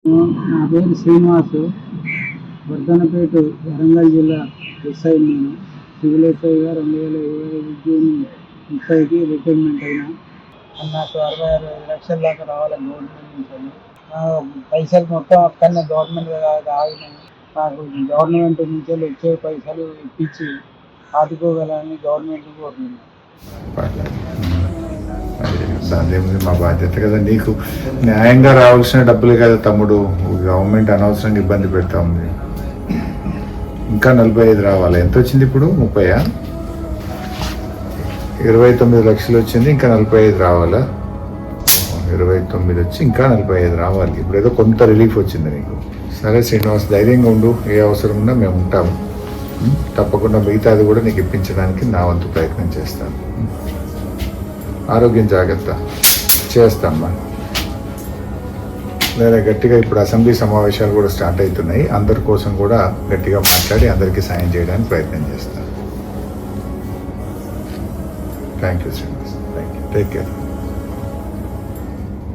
నా పేరు శ్రీనివాస్, వర్ధనపేట, వరంగల్ జిల్లా ఎస్ఐ. నేను సివిల్ ఎస్ఐగా 2025 జూన్ 30కి రిటైర్మెంట్ అయినా. నాకు 66 లక్షల దాకా రావాలి గవర్నమెంట్ నుంచి. పైసలు మొత్తం అక్కడనే గవర్నమెంట్ ఆగినాయి. నాకు గవర్నమెంట్ నుంచి వచ్చే పైసలు ఇప్పించి ఆదుకోగలని గవర్నమెంట్ కోరుతున్నాను. దాని మా బాధ్యత కదా, నీకు న్యాయంగా రావాల్సిన డబ్బులే కదా తమ్ముడు. గవర్నమెంట్ అనవసరంగా ఇబ్బంది పెడతా ఉంది. ఇంకా 45 రావాలి. ఎంత వచ్చింది ఇప్పుడు? 30? 29 లక్షలు వచ్చింది, ఇంకా 45 రావాలా? 29 వచ్చి ఇంకా 45 రావాలి. ఇప్పుడు ఏదో కొంత రిలీఫ్ వచ్చింది నీకు. సరే శ్రీనివాస్, ధైర్యంగా ఉండు. ఏ అవసరం ఉన్నా మేము ఉంటాము. తప్పకుండా మిగతాది కూడా నీకు ఇప్పించడానికి నా వంతు ప్రయత్నం చేస్తాను. ఆరోగ్యం జాగ్రత్త చేస్తామ్మా. లేదా గట్టిగా ఇప్పుడు అసెంబ్లీ సమావేశాలు కూడా స్టార్ట్ అవుతున్నాయి. అందరి కోసం కూడా గట్టిగా మాట్లాడి అందరికీ సాయం చేయడానికి ప్రయత్నం చేస్తాను. Thank you Srinivas. Thank you. Take care.